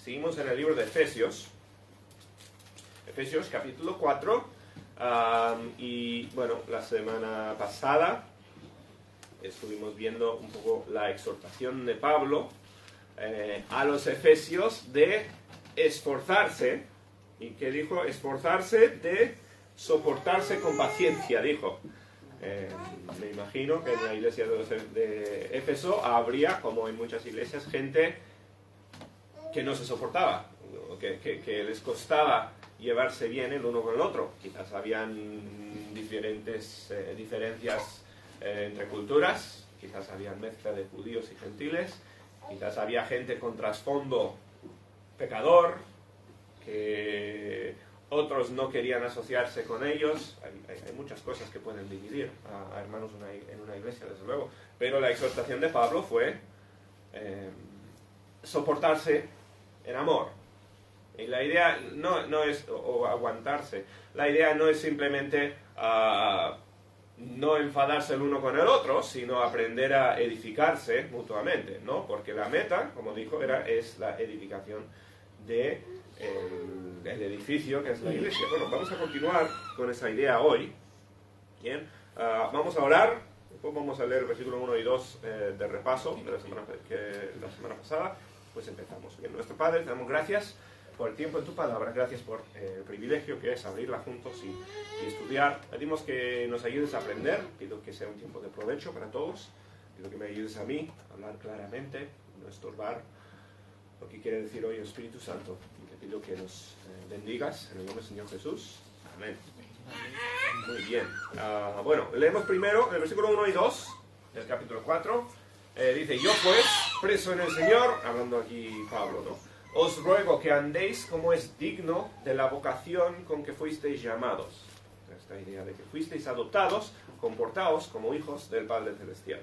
Seguimos en el libro de Efesios. Efesios capítulo 4. Y bueno, la semana pasada estuvimos viendo un poco la exhortación de Pablo a los efesios de esforzarse. ¿Y qué dijo? Esforzarse de soportarse con paciencia, dijo. Me imagino que en la iglesia de Éfeso habría, como en muchas iglesias, gente que no se soportaba, que les costaba llevarse bien el uno con el otro. Quizás habían diferencias entre culturas, quizás había mezcla de judíos y gentiles, quizás había gente con trasfondo pecador, que otros no querían asociarse con ellos. Hay muchas cosas que pueden dividir a hermanos en una iglesia, desde luego. Pero la exhortación de Pablo fue soportarse en amor. Y la idea no es o aguantarse. La idea no es simplemente no enfadarse el uno con el otro, sino aprender a edificarse mutuamente, ¿no? Porque la meta, como dijo, es la edificación de el edificio que es la iglesia. Bueno, vamos a continuar con esa idea hoy. Bien, vamos a orar, después vamos a leer el versículo 1 y 2 de repaso de la semana pasada, pues empezamos. Bien, nuestro Padre, te damos gracias por el tiempo en tu palabra, gracias por el privilegio que es abrirla juntos y estudiar. Pedimos que nos ayudes a aprender, pido que sea un tiempo de provecho para todos, pido que me ayudes a mí a hablar claramente, no estorbar lo que quiere decir hoy el Espíritu Santo. Pido que nos bendigas en el nombre del Señor Jesús. Amén. Muy bien. Bueno, leemos primero el versículo 1 y 2 del capítulo 4. Dice, yo pues, preso en el Señor, hablando aquí Pablo, ¿no? Os ruego que andéis como es digno de la vocación con que fuisteis llamados. Esta idea de que fuisteis adoptados, comportaos como hijos del Padre Celestial.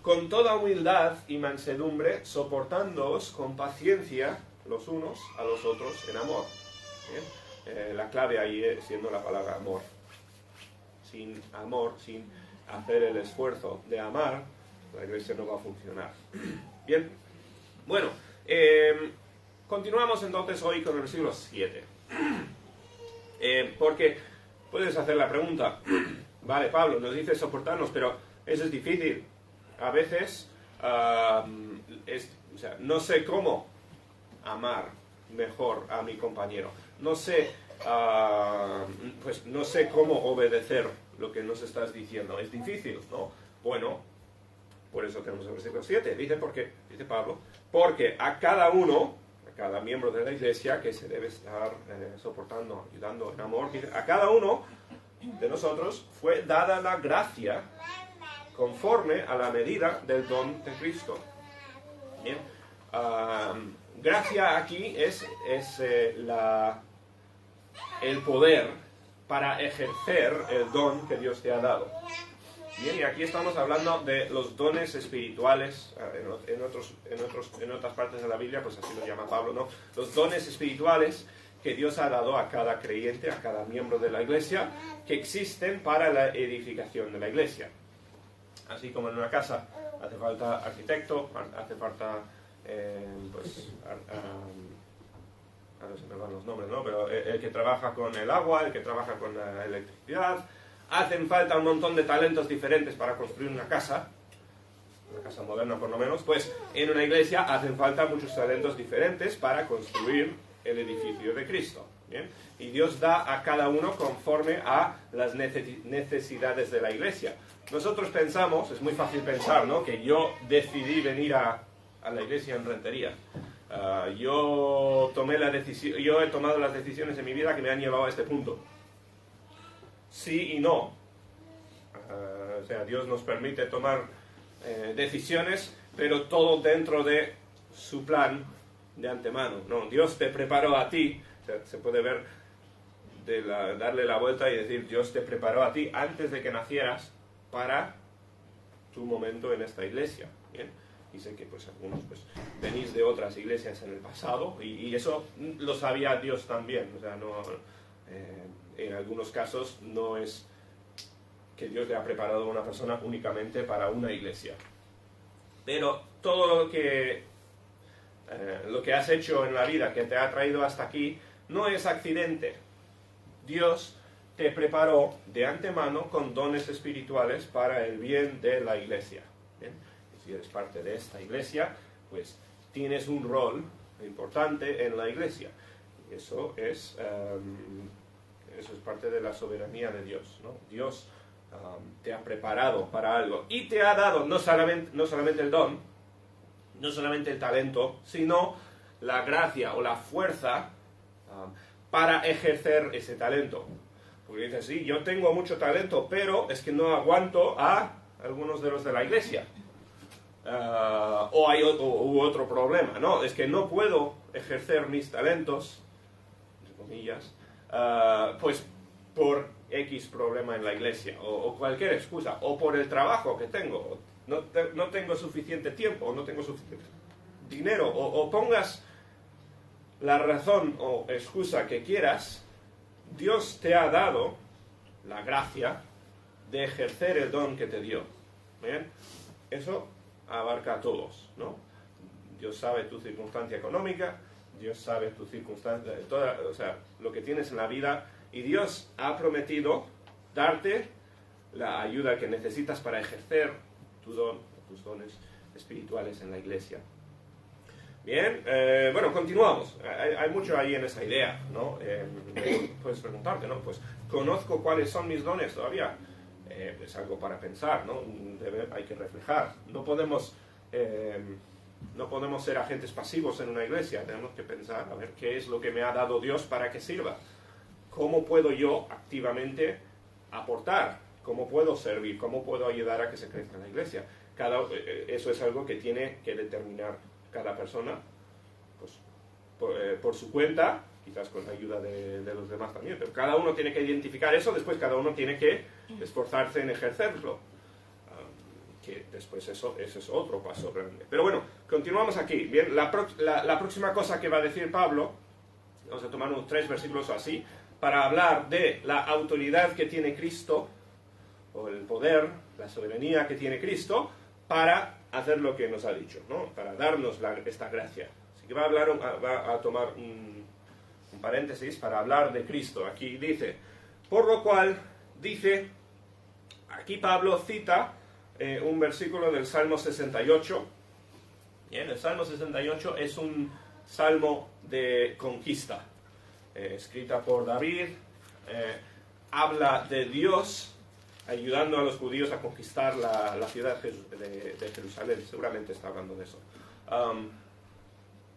Con toda humildad y mansedumbre, soportándoos con paciencia los unos a los otros en amor. ¿Bien? La clave ahí es siendo la palabra amor. Sin amor, sin hacer el esfuerzo de amar, la iglesia no va a funcionar. Bien, bueno, continuamos entonces hoy con el versículo 7. Porque puedes hacer la pregunta, vale, Pablo, nos dice soportarnos, pero eso es difícil. A veces, no sé cómo amar mejor a mi compañero. No sé cómo obedecer lo que nos estás diciendo. Es difícil, ¿no? Bueno, por eso tenemos el versículo 7. Dice Pablo, porque a cada miembro de la iglesia que se debe estar soportando, ayudando en amor, a cada uno de nosotros fue dada la gracia conforme a la medida del don de Cristo. Bien. Gracia aquí es el poder para ejercer el don que Dios te ha dado. Bien, y aquí estamos hablando de los dones espirituales. En otras partes de la Biblia, pues así lo llama Pablo, ¿no? Los dones espirituales que Dios ha dado a cada creyente, a cada miembro de la iglesia, que existen para la edificación de la iglesia. Así como en una casa hace falta arquitecto, hace falta ahora se me van los nombres, ¿no? Pero el que trabaja con el agua, el que trabaja con la electricidad, hacen falta un montón de talentos diferentes para construir una casa moderna por lo menos. Pues en una iglesia hacen falta muchos talentos diferentes para construir el edificio de Cristo. ¿Bien? Y Dios da a cada uno conforme a las necesidades de la iglesia. Nosotros pensamos, es muy fácil pensar, ¿no? Que yo decidí venir a la iglesia en Rentería. Yo he tomado las decisiones en mi vida que me han llevado a este punto. Sí y no. Dios nos permite tomar decisiones, pero todo dentro de su plan de antemano, ¿no? Dios te preparó a ti, se puede ver darle la vuelta y decir, Dios te preparó a ti antes de que nacieras para tu momento en esta iglesia. ¿Bien? Y sé que pues algunos venís de otras iglesias en el pasado y eso lo sabía Dios también. En algunos casos no es que Dios le ha preparado a una persona únicamente para una iglesia. Pero todo lo que lo que has hecho en la vida que te ha traído hasta aquí no es accidente. Dios te preparó de antemano con dones espirituales para el bien de la iglesia. ¿Bien? Si eres parte de esta iglesia, pues tienes un rol importante en la iglesia. Eso es parte de la soberanía de Dios, ¿no? Dios te ha preparado para algo y te ha dado no solamente el don, no solamente el talento, sino la gracia o la fuerza para ejercer ese talento. Porque dices, sí, yo tengo mucho talento, pero es que no aguanto a algunos de los de la iglesia. O hay otro problema, ¿no? Es que no puedo ejercer mis talentos, entre comillas, pues por X problema en la iglesia, o cualquier excusa, o por el trabajo que tengo, no tengo suficiente tiempo, o no tengo suficiente dinero, o pongas la razón o excusa que quieras. Dios te ha dado la gracia de ejercer el don que te dio. ¿Bien? Eso abarca a todos, ¿no? Dios sabe tu circunstancia económica, Dios sabe tu circunstancia, o sea, lo que tienes en la vida, y Dios ha prometido darte la ayuda que necesitas para ejercer tu don, tus dones espirituales en la iglesia. Bien, bueno, continuamos. Hay mucho ahí en esa idea, ¿no? Puedes preguntarte, ¿no? Pues, ¿conozco cuáles son mis dones todavía? Es algo para pensar, ¿no? Hay que reflejar. No podemos ser agentes pasivos en una iglesia. Tenemos que pensar, a ver, ¿qué es lo que me ha dado Dios para que sirva? ¿Cómo puedo yo activamente aportar? ¿Cómo puedo servir? ¿Cómo puedo ayudar a que se crezca la iglesia? Eso es algo que tiene que determinar cada persona, pues, por su cuenta, quizás con la ayuda de los demás también, pero cada uno tiene que identificar eso, después cada uno tiene que esforzarse en ejercerlo, que después eso es otro paso realmente. Pero bueno, continuamos aquí. Bien, la próxima cosa que va a decir Pablo, vamos a tomar unos 3 versículos así, para hablar de la autoridad que tiene Cristo, o el poder, la soberanía que tiene Cristo, para hacer lo que nos ha dicho, ¿no? Para darnos esta gracia. Así que va a tomar un paréntesis para hablar de Cristo. Aquí dice, por lo cual, dice, aquí Pablo cita un versículo del Salmo 68. Bien, el Salmo 68 es un salmo de conquista, escrita por David, habla de Dios ayudando a los judíos a conquistar la ciudad de Jerusalén. Seguramente está hablando de eso.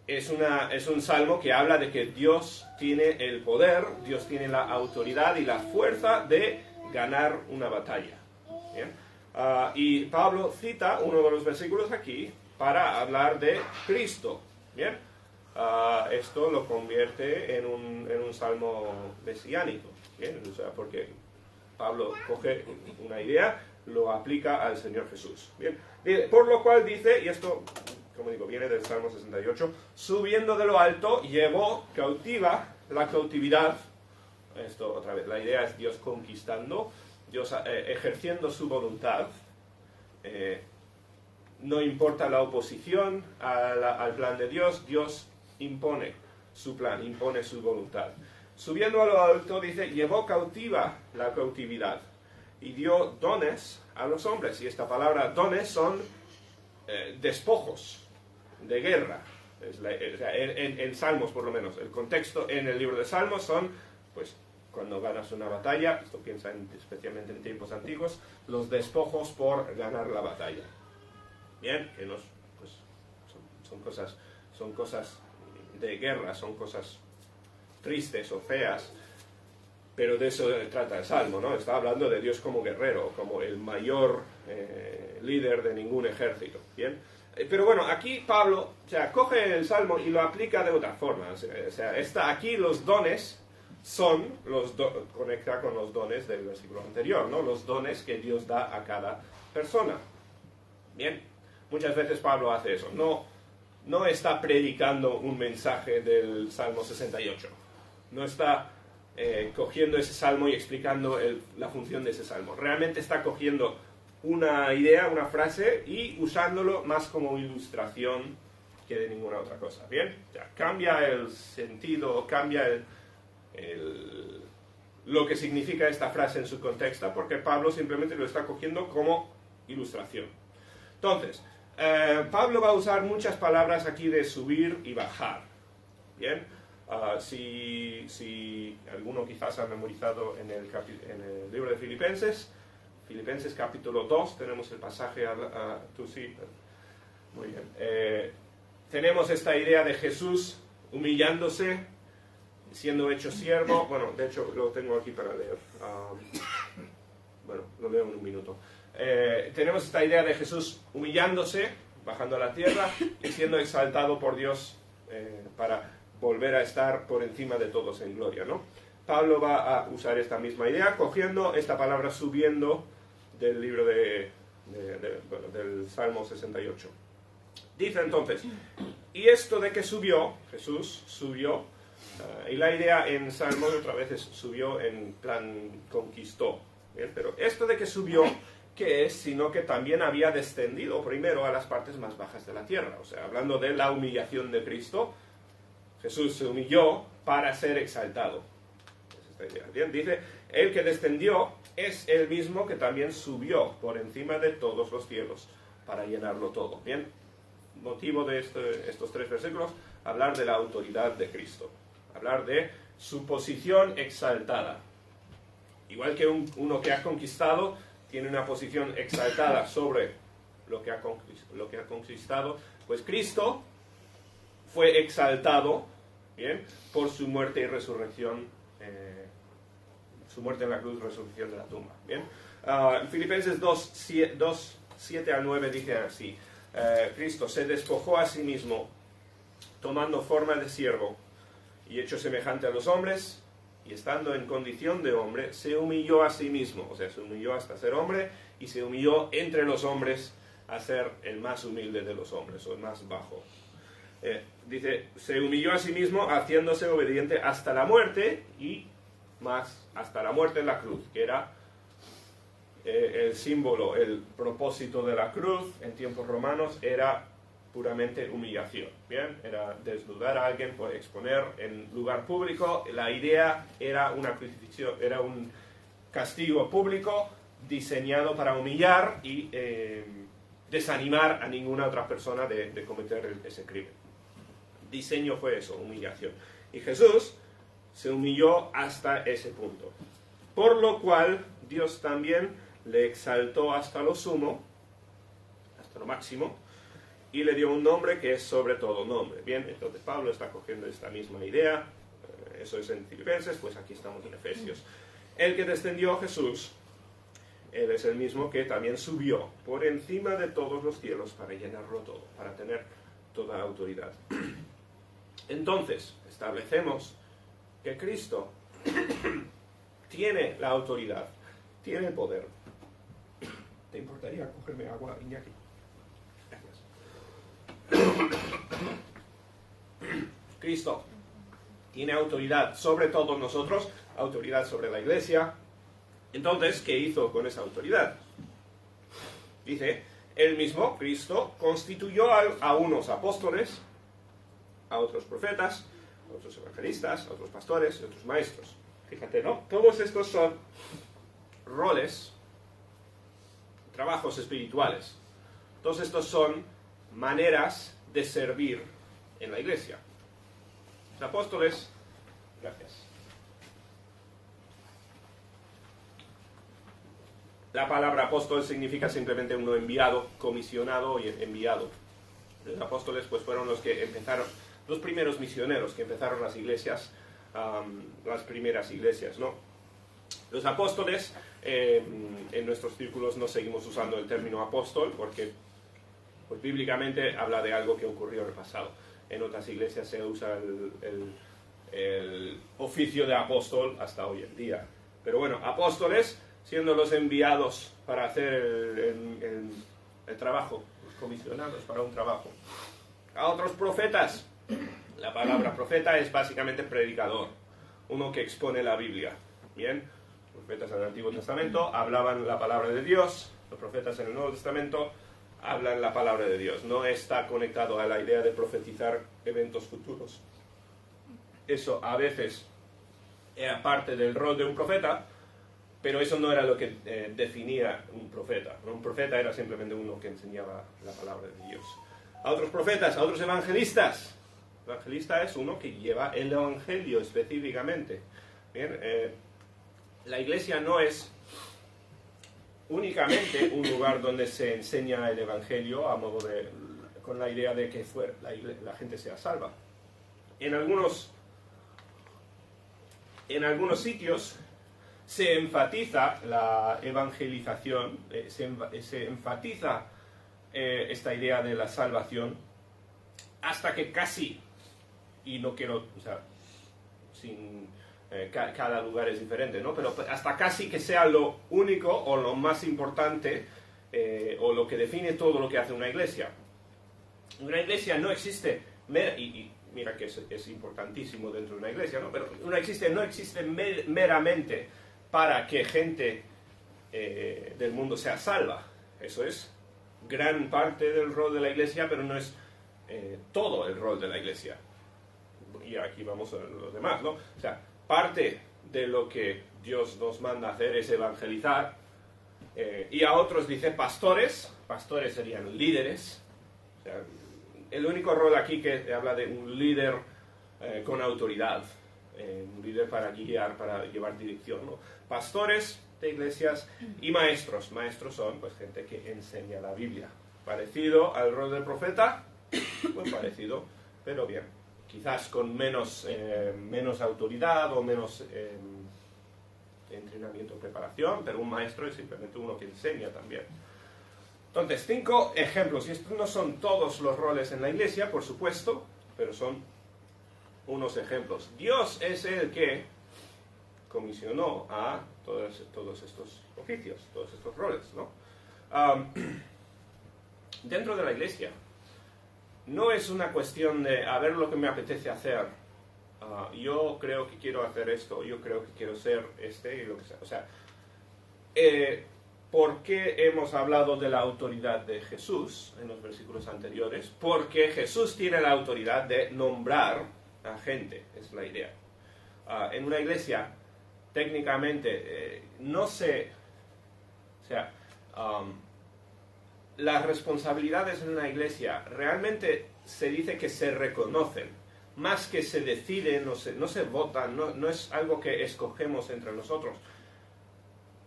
Es un salmo que habla de que Dios tiene el poder, Dios tiene la autoridad y la fuerza de ganar una batalla. ¿Bien? Y Pablo cita uno de los versículos aquí para hablar de Cristo. ¿Bien? Esto lo convierte en un salmo mesiánico. ¿Bien? O sea, porque Pablo coge una idea, lo aplica al Señor Jesús. Bien, por lo cual dice, y esto, como digo, viene del Salmo 68, subiendo de lo alto, llevó cautiva la cautividad. Esto otra vez, la idea es Dios conquistando, Dios ejerciendo su voluntad. No importa la oposición al plan de Dios, Dios impone su plan, impone su voluntad. Subiendo a lo alto, dice, llevó cautiva la cautividad y dio dones a los hombres. Y esta palabra dones son despojos de guerra. En Salmos, por lo menos, el contexto en el libro de Salmos son, pues, cuando ganas una batalla, esto piensa especialmente en tiempos antiguos, los despojos por ganar la batalla. Bien, que pues, son cosas de guerra, son cosas tristes o feas, pero de eso trata el Salmo, ¿no? Está hablando de Dios como guerrero, como el mayor líder de ningún ejército, ¿bien? Pero bueno, aquí Pablo, o sea, coge el Salmo y lo aplica de otra forma, o sea, aquí los dones son, conecta con los dones del versículo anterior, ¿no? Los dones que Dios da a cada persona, ¿bien? Muchas veces Pablo hace eso, no está predicando un mensaje del Salmo 68, no está cogiendo ese salmo y explicando la función de ese salmo. Realmente está cogiendo una idea, una frase, y usándolo más como ilustración quede ninguna otra cosa. ¿Bien? Ya, cambia el sentido, cambia lo que significa esta frase en su contexto, porque Pablo simplemente lo está cogiendo como ilustración. Entonces, Pablo va a usar muchas palabras aquí de subir y bajar. ¿Bien? Si alguno quizás ha memorizado en el libro de Filipenses capítulo 2, tenemos el pasaje, tú sí, muy bien. Tenemos esta idea de Jesús humillándose, siendo hecho siervo. Bueno, de hecho lo tengo aquí para leer. Bueno, lo leo en un minuto. Tenemos esta idea de Jesús humillándose, bajando a la tierra y siendo exaltado por Dios para volver a estar por encima de todos en gloria, ¿no? Pablo va a usar esta misma idea, cogiendo esta palabra subiendo del libro del Salmo 68. Dice entonces, y esto de que subió, Jesús subió, y la idea en Salmo otra vez es subió en plan conquistó, ¿bien? Pero esto de que subió, ¿qué es? Sino que también había descendido primero a las partes más bajas de la tierra. O sea, hablando de la humillación de Cristo, Jesús se humilló para ser exaltado. Es esta idea. Bien, dice, el que descendió es el mismo que también subió por encima de todos los cielos para llenarlo todo. Bien, motivo de estos 3 versículos, hablar de la autoridad de Cristo, hablar de su posición exaltada. Igual que uno que ha conquistado tiene una posición exaltada sobre lo que ha conquistado, pues Cristo fue exaltado, ¿bien?, por su muerte y resurrección, su muerte en la cruz, resurrección de la tumba. ¿Bien? Filipenses 2, 7 al 9 dice así, Cristo se despojó a sí mismo, tomando forma de siervo, y hecho semejante a los hombres, y estando en condición de hombre, se humilló a sí mismo, o sea, se humilló hasta ser hombre, y se humilló entre los hombres a ser el más humilde de los hombres, o el más bajo. Dice, se humilló a sí mismo haciéndose obediente hasta la muerte, y más hasta la muerte en la cruz, que era el símbolo, el propósito de la cruz en tiempos romanos era puramente humillación, ¿bien? Era desnudar a alguien, por exponer en lugar público. La idea era una crucifixión, era un castigo público diseñado para humillar y desanimar a ninguna otra persona de cometer ese crimen. Diseño fue eso, humillación. Y Jesús se humilló hasta ese punto. Por lo cual, Dios también le exaltó hasta lo sumo, hasta lo máximo, y le dio un nombre que es sobre todo nombre. Bien, entonces Pablo está cogiendo esta misma idea, eso es en Filipenses, pues aquí estamos en Efesios. El que descendió, Jesús, él es el mismo que también subió por encima de todos los cielos para llenarlo todo, para tener toda autoridad. Entonces, establecemos que Cristo tiene la autoridad, tiene el poder. ¿Te importaría cogerme agua, Iñaki? Gracias. Cristo tiene autoridad sobre todos nosotros, autoridad sobre la iglesia. Entonces, ¿qué hizo con esa autoridad? Dice, él mismo, Cristo, constituyó a unos apóstoles, a otros profetas, a otros evangelistas, a otros pastores y a otros maestros. Fíjate, ¿no? Todos estos son roles, trabajos espirituales. Todos estos son maneras de servir en la iglesia. Los apóstoles, gracias. La palabra apóstol significa simplemente uno enviado, comisionado y enviado. Los apóstoles pues fueron los que empezaron, los primeros misioneros que empezaron las iglesias, las primeras iglesias, ¿no? Los apóstoles, en nuestros círculos no seguimos usando el término apóstol porque pues, bíblicamente habla de algo que ocurrió en el pasado. En otras iglesias se usa el oficio de apóstol hasta hoy en día. Pero bueno, apóstoles, siendo los enviados para hacer el trabajo, los comisionados para un trabajo. A otros profetas, la palabra profeta es básicamente predicador, uno que expone la Biblia. Bien, los profetas en el Antiguo Testamento hablaban la palabra de Dios, los profetas en el Nuevo Testamento hablan la palabra de Dios, no está conectado a la idea de profetizar eventos futuros. Eso a veces era parte del rol de un profeta, pero eso no era lo que definía un profeta, ¿no? Un profeta era simplemente uno que enseñaba la palabra de Dios. A otros profetas, a otros evangelistas. Evangelista es uno que lleva el evangelio específicamente. Bien, la iglesia no es únicamente un lugar donde se enseña el evangelio a modo de, con la idea de que la gente sea salva. En algunos sitios se enfatiza la evangelización, se enfatiza esta idea de la salvación hasta que casi, y no quiero, o sea, cada lugar es diferente, ¿no? Pero hasta casi que sea lo único o lo más importante o lo que define todo lo que hace una iglesia. Una iglesia no existe, y mira que es importantísimo dentro de una iglesia, ¿no? Pero no existe meramente para que gente del mundo sea salva. Eso es gran parte del rol de la iglesia, pero no es todo el rol de la iglesia. Y aquí vamos a los demás, ¿no? O sea, parte de lo que Dios nos manda hacer es evangelizar, y a otros dice pastores serían líderes. O sea, el único rol aquí que habla de un líder con autoridad, un líder para guiar, para llevar dirección, ¿no? Pastores de iglesias y maestros. Maestros son pues gente que enseña la Biblia. Parecido al rol del profeta, pues parecido, pero bien. Quizás con menos autoridad o menos entrenamiento o preparación, pero un maestro es simplemente uno que enseña también. Entonces, 5 ejemplos, y estos no son todos los roles en la iglesia, por supuesto, pero son unos ejemplos. Dios es el que comisionó a todos estos oficios, todos estos roles, ¿no? Dentro de la iglesia, no es una cuestión de a ver lo que me apetece hacer. Yo creo que quiero hacer esto, yo creo que quiero ser y lo que sea. O sea, ¿por qué hemos hablado de la autoridad de Jesús en los versículos anteriores? Porque Jesús tiene la autoridad de nombrar a gente, es la idea. En una iglesia, técnicamente, no sé, o sea, las responsabilidades en una iglesia realmente se dice que se reconocen, más que se deciden, no se votan, no es algo que escogemos entre nosotros.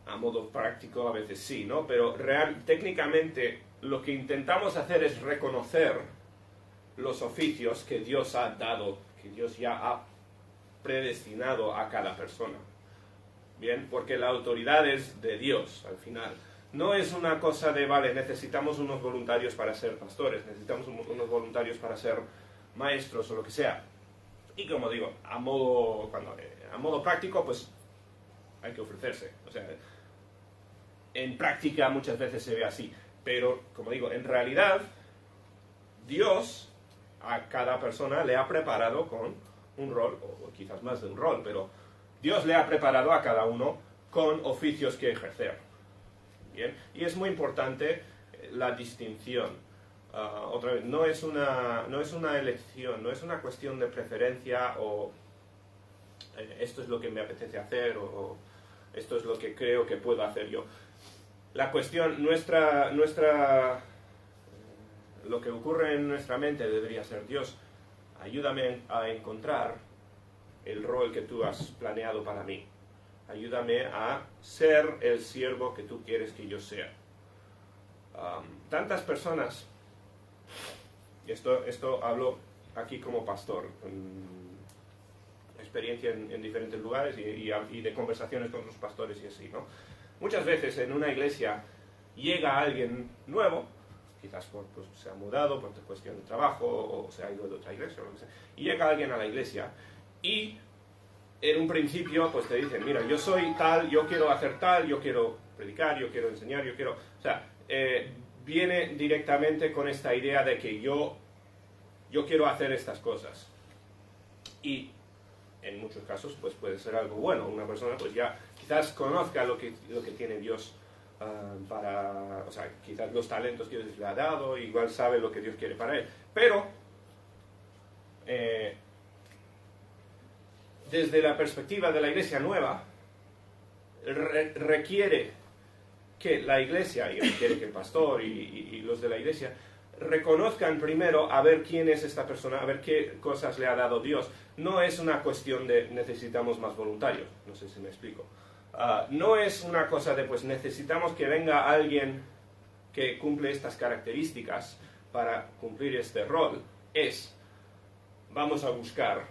A modo práctico a veces sí, ¿no? Pero técnicamente lo que intentamos hacer es reconocer los oficios que Dios ha dado, que Dios ya ha predestinado a cada persona. Bien, porque la autoridad es de Dios al final. No es una cosa de, vale, necesitamos unos voluntarios para ser pastores, necesitamos unos voluntarios para ser maestros o lo que sea. Y como digo, a modo práctico, pues hay que ofrecerse. O sea, en práctica muchas veces se ve así. Pero, como digo, en realidad, Dios a cada persona le ha preparado con un rol, o quizás más de un rol, pero Dios le ha preparado a cada uno con oficios que ejercer. Bien, y es muy importante la distinción. Otra vez, no es una elección, no es una cuestión de preferencia o esto es lo que me apetece hacer o esto es lo que creo que puedo hacer yo. La cuestión, lo que ocurre en nuestra mente debería ser: Dios, ayúdame a encontrar el rol que tú has planeado para mí. Ayúdame a ser el siervo que tú quieres que yo sea. Tantas personas, y esto hablo aquí como pastor, experiencia en diferentes lugares y de conversaciones con otros pastores y así, ¿no? Muchas veces en una iglesia llega alguien nuevo, quizás pues, se ha mudado por cuestión de trabajo o se ha ido de otra iglesia o lo que sea, y llega alguien a la iglesia y en un principio pues te dicen: mira, yo soy tal, yo quiero hacer tal, yo quiero predicar, yo quiero enseñar, yo quiero... O sea, viene directamente con esta idea de que yo quiero hacer estas cosas. Y en muchos casos pues puede ser algo bueno. Una persona pues ya quizás conozca lo que tiene Dios o sea, quizás los talentos que Dios le ha dado, igual sabe lo que Dios quiere para él, pero desde la perspectiva de la iglesia nueva, requiere que la iglesia, y requiere que el pastor y los de la iglesia reconozcan primero a ver quién es esta persona, a ver qué cosas le ha dado Dios. No es una cuestión de necesitamos más voluntarios, no sé si me explico. No es una cosa de pues necesitamos que venga alguien que cumple estas características para cumplir este rol. Vamos a buscar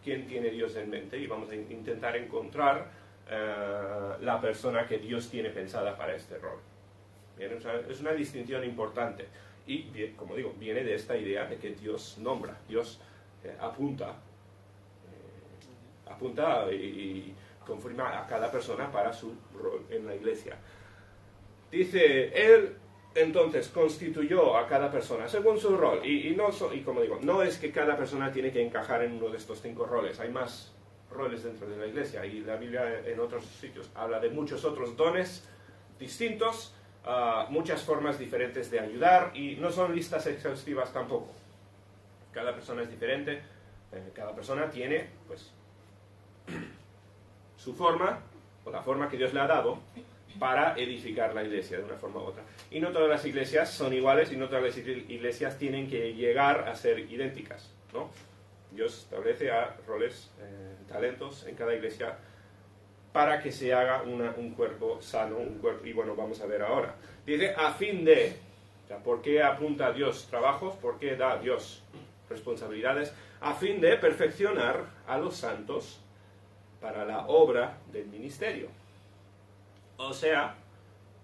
quién tiene Dios en mente y vamos a intentar encontrar la persona que Dios tiene pensada para este rol. Bien, o sea, es una distinción importante. Y, bien, como digo, viene de esta idea de que Dios nombra, Dios apunta y confirma a cada persona para su rol en la iglesia. Dice, Él entonces constituyó a cada persona según su rol. Y como digo, no es que cada persona tiene que encajar en uno de estos 5 roles. Hay más roles dentro de la iglesia. Y la Biblia en otros sitios habla de muchos otros dones distintos, muchas formas diferentes de ayudar. Y no son listas exhaustivas tampoco. Cada persona es diferente. Cada persona tiene, pues, su forma, o la forma que Dios le ha dado, para edificar la iglesia de una forma u otra. Y no todas las iglesias son iguales y no todas las iglesias tienen que llegar a ser idénticas, ¿no? Dios establece roles, talentos en cada iglesia para que se haga un cuerpo sano, y bueno, vamos a ver ahora. Dice, a fin de, o sea, ¿por qué apunta Dios trabajos? ¿Por qué da Dios responsabilidades? A fin de perfeccionar a los santos para la obra del ministerio. O sea,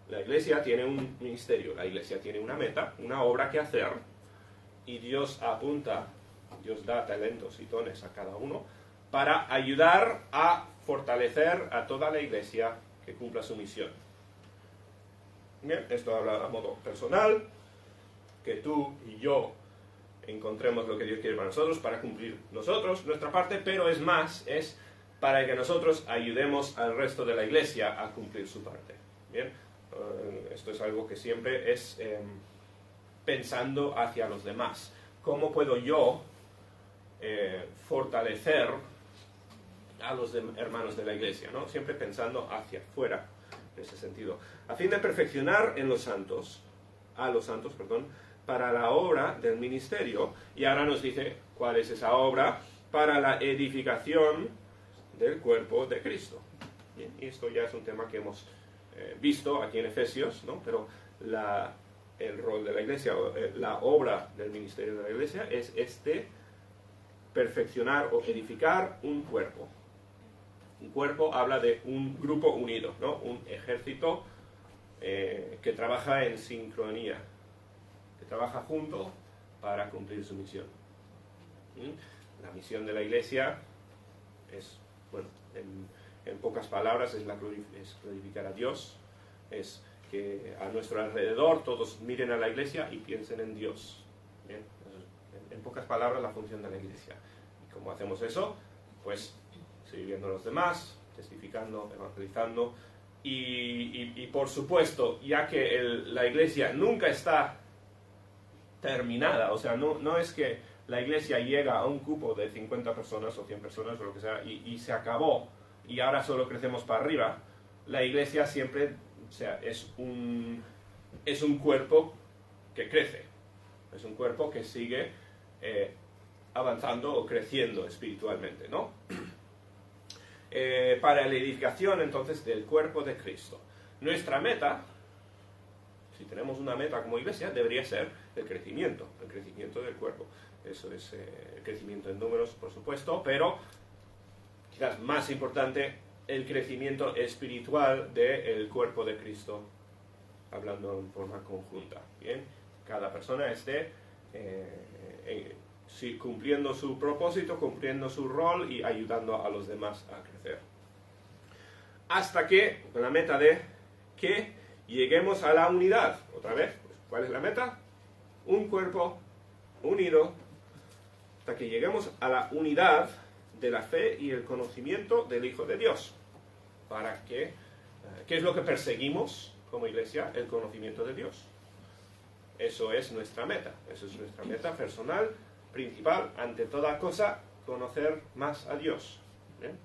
la iglesia tiene un ministerio, la iglesia tiene una meta, una obra que hacer, y Dios apunta, Dios da talentos y dones a cada uno para ayudar a fortalecer a toda la iglesia que cumpla su misión. Bien, esto habla a modo personal, que tú y yo encontremos lo que Dios quiere para nosotros, para cumplir nosotros nuestra parte, pero es para que nosotros ayudemos al resto de la iglesia a cumplir su parte. Bien, esto es algo que siempre es pensando hacia los demás. ¿Cómo puedo yo fortalecer a los hermanos de la iglesia, ¿no? Siempre pensando hacia afuera, en ese sentido. A fin de perfeccionar a los santos, para la obra del ministerio. Y ahora nos dice cuál es esa obra: para la edificación del cuerpo de Cristo. Bien, y esto ya es un tema que hemos visto aquí en Efesios, ¿no? Pero el rol de la iglesia, la obra del ministerio de la iglesia es perfeccionar o edificar un cuerpo. Un cuerpo habla de un grupo unido, ¿no? Un ejército que trabaja en sincronía, que trabaja junto para cumplir su misión. La misión de la iglesia es, bueno, en pocas palabras, es glorificar a Dios, es que a nuestro alrededor todos miren a la iglesia y piensen en Dios. Bien, en pocas palabras, la función de la iglesia. Y como hacemos eso, pues sirviendo a los demás, testificando, evangelizando, y por supuesto, ya que la iglesia nunca está terminada, o sea, no es que la iglesia llega a un cupo de 50 personas o 100 personas o lo que sea y se acabó y ahora solo crecemos para arriba. La iglesia siempre, o sea, es un cuerpo que crece, es un cuerpo que sigue avanzando o creciendo espiritualmente, ¿no? Para la edificación entonces del cuerpo de Cristo. Nuestra meta, si tenemos una meta como iglesia, debería ser el crecimiento del cuerpo. Eso es el crecimiento en números, por supuesto, pero quizás más importante, el crecimiento espiritual del cuerpo de Cristo, hablando en forma conjunta. Bien, cada persona esté cumpliendo su propósito, cumpliendo su rol y ayudando a los demás a crecer. Hasta que, con la meta de que lleguemos a la unidad. Otra vez, pues, ¿cuál es la meta? Un cuerpo unido, hasta que lleguemos a la unidad de la fe y el conocimiento del Hijo de Dios. ¿Para qué? ¿Qué es lo que perseguimos como iglesia, el conocimiento de Dios. Eso es nuestra meta personal, principal, ante toda cosa, conocer más a Dios. ¿Bien?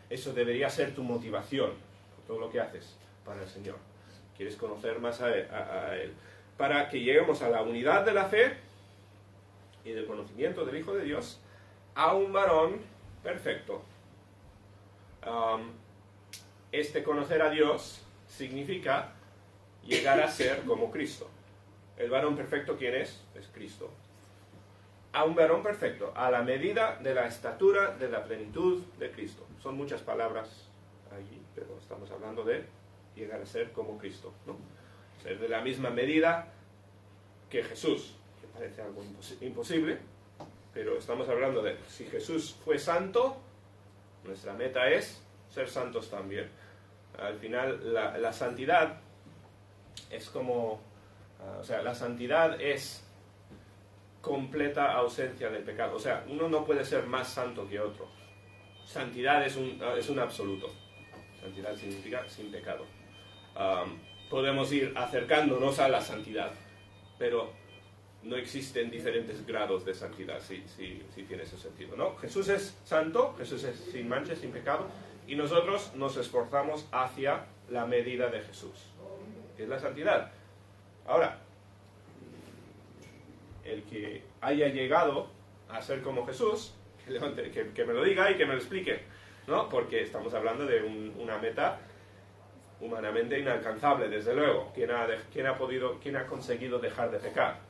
Eso debería ser tu motivación por todo lo que haces para el Señor. Quieres conocer más a Él. Para que lleguemos a la unidad de la fe y del conocimiento del Hijo de Dios, a un varón perfecto. Este conocer a Dios significa llegar a ser como Cristo. El varón perfecto, ¿quién es? Es Cristo. A un varón perfecto, a la medida de la estatura de la plenitud de Cristo. Son muchas palabras allí, pero estamos hablando de llegar a ser como Cristo, ¿no? Ser de la misma medida que Jesús, que parece algo imposible, pero estamos hablando de, si Jesús fue santo, nuestra meta es ser santos también. Al final, la santidad es como, la santidad es completa ausencia del pecado. O sea, uno no puede ser más santo que otro. Santidad es un absoluto. Santidad significa sin pecado. Podemos ir acercándonos a la santidad, pero no existen diferentes grados de santidad, si tiene ese sentido, ¿no? Jesús es santo, Jesús es sin mancha, sin pecado, y nosotros nos esforzamos hacia la medida de Jesús, que es la santidad. Ahora, el que haya llegado a ser como Jesús, que me lo diga y que me lo explique, ¿no? Porque estamos hablando de una meta humanamente inalcanzable, desde luego. ¿Quién ha conseguido dejar de pecar?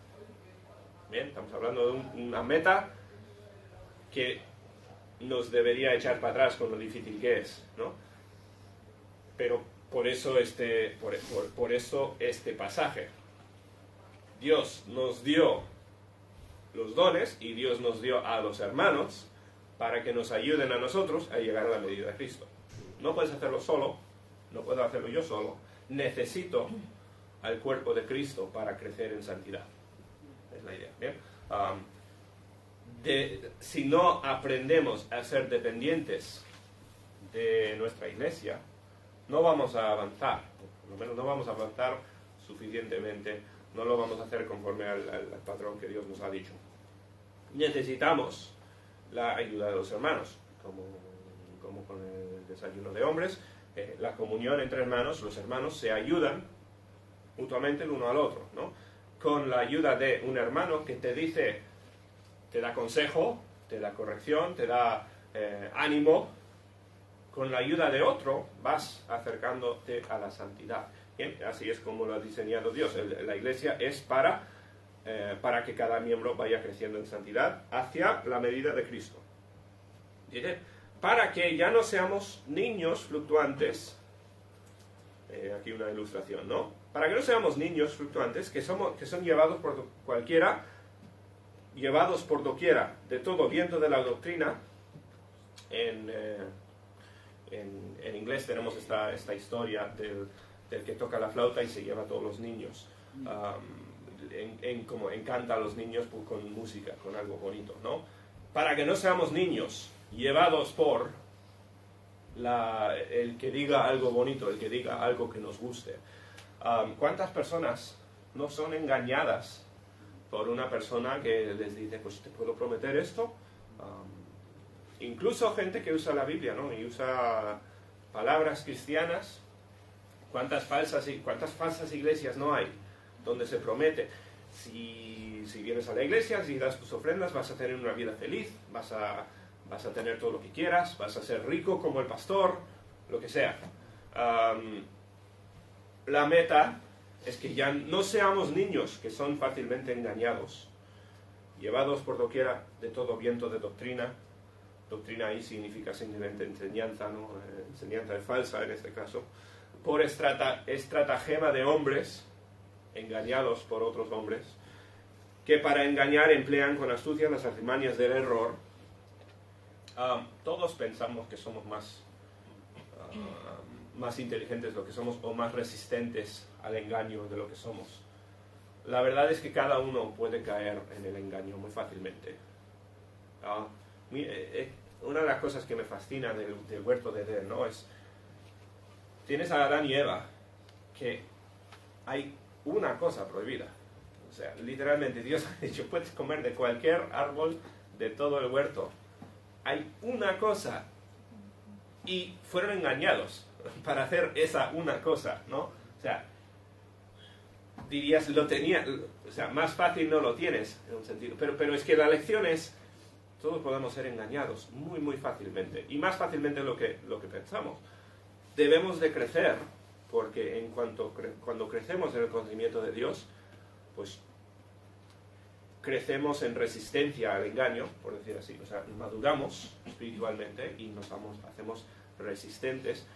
Bien, estamos hablando de una meta que nos debería echar para atrás con lo difícil que es, ¿no? Pero por eso este pasaje. Dios nos dio los dones y Dios nos dio a los hermanos para que nos ayuden a nosotros a llegar a la medida de Cristo. No puedes hacerlo solo, no puedo hacerlo yo solo, necesito al cuerpo de Cristo para crecer en santidad. Es la idea. ¿Bien? Si no aprendemos a ser dependientes de nuestra iglesia, no vamos a avanzar, por lo menos no vamos a avanzar suficientemente, no lo vamos a hacer conforme al patrón que Dios nos ha dicho. Necesitamos la ayuda de los hermanos, como con el desayuno de hombres, la comunión entre hermanos, los hermanos se ayudan mutuamente el uno al otro, ¿no? Con la ayuda de un hermano que te dice, te da consejo, te da corrección, te da ánimo, con la ayuda de otro vas acercándote a la santidad. Bien, así es como lo ha diseñado Dios. La iglesia es para que cada miembro vaya creciendo en santidad hacia la medida de Cristo. Dice, para que ya no seamos niños fluctuantes, aquí una ilustración, ¿no? Para que no seamos niños fluctuantes que son llevados por doquiera de todo viento de la doctrina. En inglés tenemos esta historia del que toca la flauta y se lleva a todos los niños. Como encanta a los niños con música, con algo bonito, ¿no? Para que no seamos niños llevados por el que diga algo bonito, el que diga algo que nos guste. ¿Cuántas personas no son engañadas por una persona que les dice, pues te puedo prometer esto? Incluso gente que usa la Biblia, ¿no? Y usa palabras cristianas. ¿Cuántas falsas iglesias no hay donde se promete? Si vienes a la iglesia, si das tus ofrendas, vas a tener una vida feliz, vas a tener todo lo que quieras, vas a ser rico como el pastor, lo que sea. La meta es que ya no seamos niños que son fácilmente engañados, llevados por doquiera de todo viento de doctrina. Doctrina ahí significa simplemente enseñanza, ¿no? Enseñanza falsa en este caso, por estratagema de hombres, engañados por otros hombres, que para engañar emplean con astucia las artimañas del error. Todos pensamos que somos más inteligentes de lo que somos o más resistentes al engaño de lo que somos. La verdad es que cada uno puede caer en el engaño muy fácilmente. Una de las cosas que me fascina del huerto de Edén, ¿no? es tienes a Adán y Eva, que hay una cosa prohibida. O sea, literalmente Dios ha dicho, puedes comer de cualquier árbol de todo el huerto. Hay una cosa. Y fueron engañados para hacer esa una cosa, ¿no? O sea, dirías, lo tenía, o sea, más fácil no lo tienes, en un sentido. Pero es que la lección es, todos podemos ser engañados muy, muy fácilmente. Y más fácilmente de lo que pensamos. Debemos de crecer, porque cuando crecemos en el conocimiento de Dios, pues crecemos en resistencia al engaño, por decir así. O sea, maduramos espiritualmente y hacemos resistentes.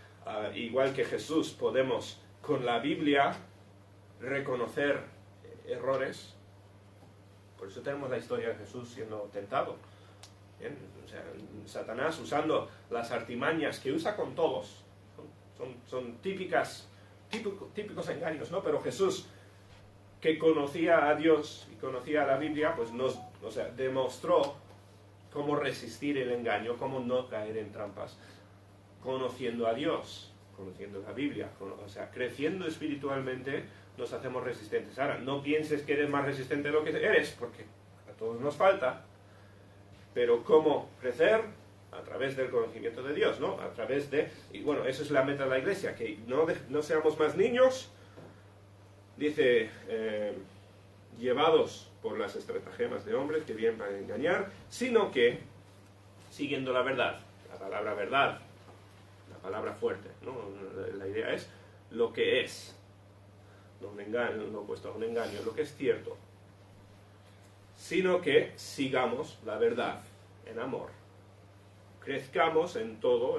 Igual que Jesús, podemos con la Biblia reconocer errores. Por eso tenemos la historia de Jesús siendo tentado. ¿Bien? O sea, Satanás usando las artimañas que usa con todos. Son típicos engaños, ¿no? Pero Jesús, que conocía a Dios y conocía a la Biblia, pues demostró cómo resistir el engaño, cómo no caer en trampas, conociendo a Dios, conociendo la Biblia, creciendo espiritualmente nos hacemos resistentes. Ahora, no pienses que eres más resistente de lo que eres, porque a todos nos falta, pero cómo crecer a través del conocimiento de Dios, ¿no? A través de, y bueno, eso es la meta de la Iglesia, que no seamos más niños, dice, llevados por las estratagemas de hombres que vienen para engañar, sino que, siguiendo la verdad, la palabra verdad, la palabra fuerte, ¿no? La idea es lo que es, no un engaño, no opuesto a un engaño, lo que es cierto, sino que sigamos la verdad en amor, crezcamos en todo,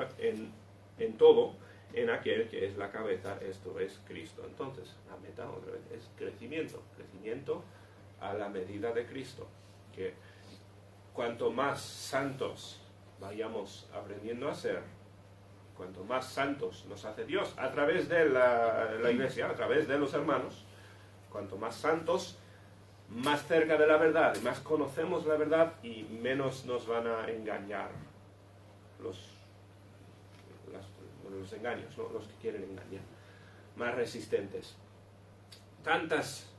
en aquel que es la cabeza, esto es Cristo. Entonces, la meta otra vez es crecimiento a la medida de Cristo, que cuanto más santos vayamos aprendiendo a ser, cuanto más santos nos hace Dios a través de la Iglesia, a través de los hermanos, cuanto más santos, más cerca de la verdad, más conocemos la verdad y menos nos van a engañar los engaños, ¿no? Los que quieren engañar, más resistentes. Tantas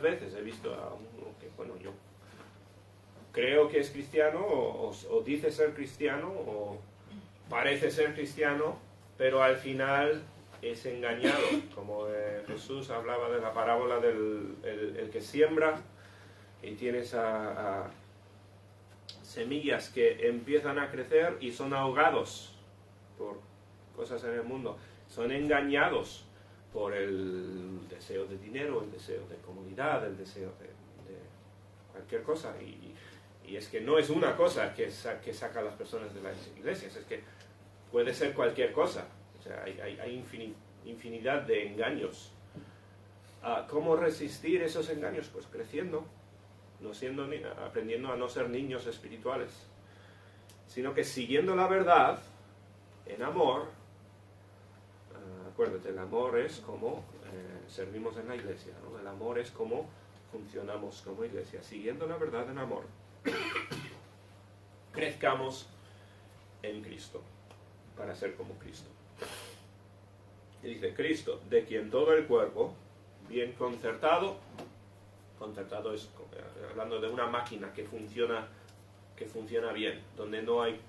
veces he visto a uno que, bueno, yo creo que es cristiano o dice ser cristiano o parece ser cristiano, pero al final es engañado, como Jesús hablaba de la parábola del el que siembra, y tienes a semillas que empiezan a crecer y son ahogados por cosas en el mundo, son engañados por el deseo de dinero, el deseo de comodidad, el deseo de cualquier cosa, y es que no es una cosa que saca a las personas de las iglesias, es que puede ser cualquier cosa. O sea, hay infinidad de engaños. ¿Cómo resistir esos engaños? Pues creciendo, aprendiendo a no ser niños espirituales, sino que siguiendo la verdad en amor. Acuérdate, el amor es como servimos en la iglesia, ¿no? El amor es como funcionamos como iglesia, siguiendo la verdad en amor. Crezcamos en Cristo, para ser como Cristo. Y dice, Cristo, de quien todo el cuerpo, bien concertado es hablando de una máquina que funciona bien, donde no hay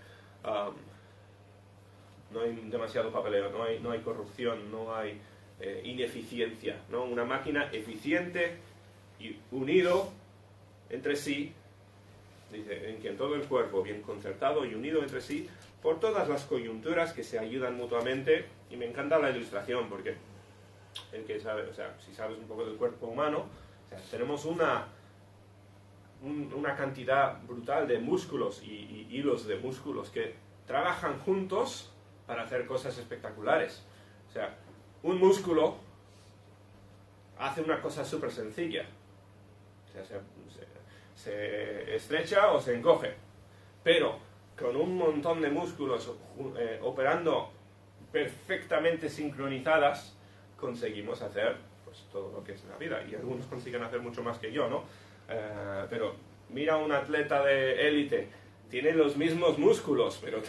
demasiado papeleo, no hay corrupción, no hay ineficiencia, ¿no? Una máquina eficiente y unido entre sí, dice, en quien todo el cuerpo bien concertado y unido entre sí por todas las coyunturas que se ayudan mutuamente. Y me encanta la ilustración, porque el que sabe, o sea, si sabes un poco del cuerpo humano, o sea, tenemos una cantidad brutal de músculos y hilos de músculos que trabajan juntos para hacer cosas espectaculares. O sea, un músculo hace una cosa súper sencilla. O sea, se estrecha o se encoge. Pero con un montón de músculos operando perfectamente sincronizadas, conseguimos hacer pues todo lo que es la vida. Y algunos consiguen hacer mucho más que yo, ¿no? Pero mira a un atleta de élite, tienen los mismos músculos, pero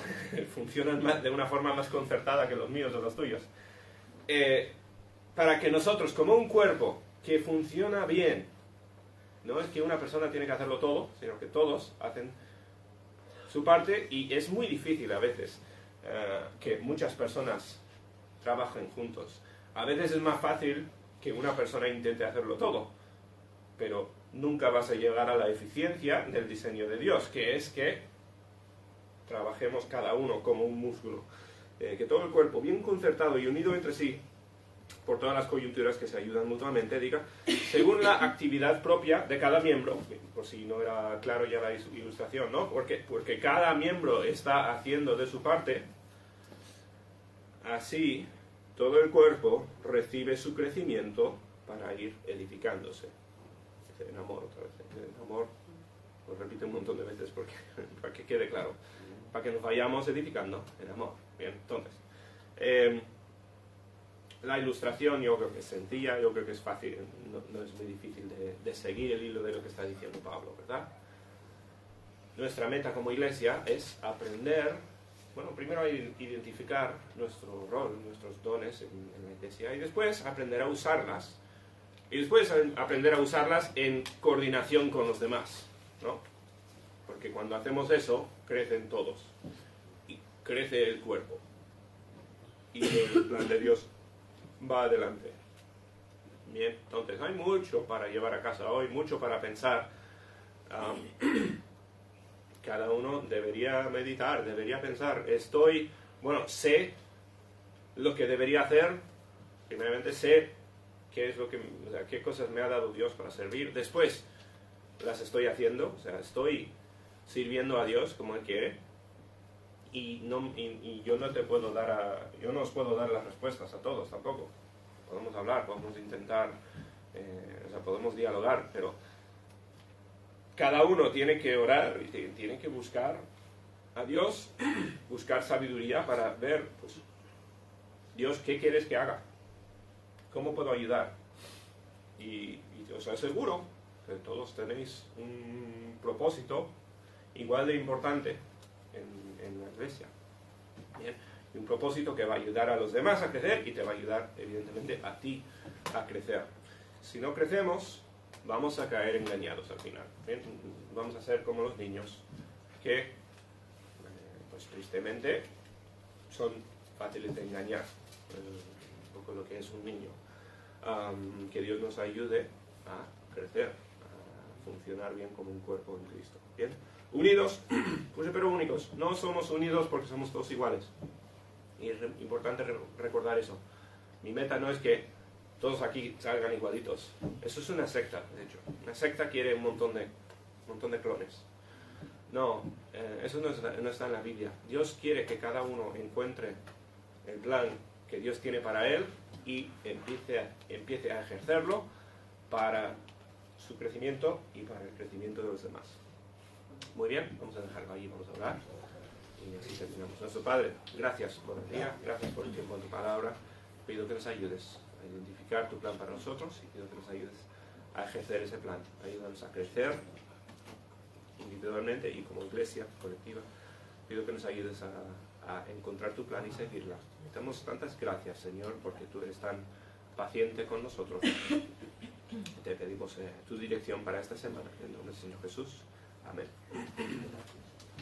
funcionan de una forma más concertada que los míos o los tuyos. Para que nosotros, como un cuerpo que funciona bien, no es que una persona tiene que hacerlo todo, sino que todos hacen su parte, y es muy difícil a veces que muchas personas trabajen juntos. A veces es más fácil que una persona intente hacerlo todo, pero nunca vas a llegar a la eficiencia del diseño de Dios, que es que trabajemos cada uno como un músculo, que todo el cuerpo bien concertado y unido entre sí, por todas las coyunturas que se ayudan mutuamente, diga, según la actividad propia de cada miembro, por si no era claro ya la ilustración, ¿no? Porque cada miembro está haciendo de su parte, así todo el cuerpo recibe su crecimiento para ir edificándose. En amor, otra vez. En amor, lo repito un montón de veces porque, para que quede claro, para que nos vayamos edificando en amor. Bien, entonces, la ilustración yo creo que es sencilla, yo creo que es fácil, no es muy difícil de seguir el hilo de lo que está diciendo Pablo, ¿verdad? Nuestra meta como iglesia es aprender, bueno, primero a identificar nuestro rol, nuestros dones en la iglesia, y después aprender a usarlas, y después aprender a usarlas en coordinación con los demás, ¿no? Porque cuando hacemos eso, crecen todos, y crece el cuerpo, y el plan de Dios va adelante. Bien, entonces hay mucho para llevar a casa hoy, mucho para pensar. Cada uno debería meditar, debería pensar. Sé lo que debería hacer. Primeramente sé qué es qué cosas me ha dado Dios para servir. Después las estoy haciendo, o sea, estoy sirviendo a Dios como Él quiere. Y yo no os puedo dar las respuestas a todos tampoco. Podemos hablar, podemos intentar, podemos dialogar, pero cada uno tiene que orar y tiene que buscar a Dios, buscar sabiduría para ver, pues, Dios, ¿qué quieres que haga? ¿Cómo puedo ayudar? Y os aseguro que todos tenéis un propósito igual de importante en la iglesia. Bien. Y un propósito que va a ayudar a los demás a crecer y te va a ayudar, evidentemente, a ti a crecer. Si no crecemos, vamos a caer engañados al final. Bien. Vamos a ser como los niños que, pues tristemente, son fáciles de engañar. Un poco lo que es un niño. Que Dios nos ayude a crecer, a funcionar bien como un cuerpo en Cristo. Bien. Unidos, pues pero únicos. No somos unidos porque somos todos iguales. Y es importante recordar eso. Mi meta no es que todos aquí salgan igualitos. Eso es una secta, de hecho. Una secta quiere un montón de clones. No, eso no está en la Biblia. Dios quiere que cada uno encuentre el plan que Dios tiene para él y empiece a ejercerlo para su crecimiento y para el crecimiento de los demás. Muy bien, vamos a dejarlo ahí, vamos a orar. Y así terminamos. Nuestro Padre, gracias por el día, gracias por el tiempo en tu palabra. Pido que nos ayudes a identificar tu plan para nosotros y pido que nos ayudes a ejercer ese plan. Ayúdanos a crecer individualmente y como iglesia colectiva. Pido que nos ayudes a encontrar tu plan y seguirla. Te damos tantas gracias, Señor, porque tú eres tan paciente con nosotros. Te pedimos tu dirección para esta semana. En el nombre del Señor Jesús. Amén.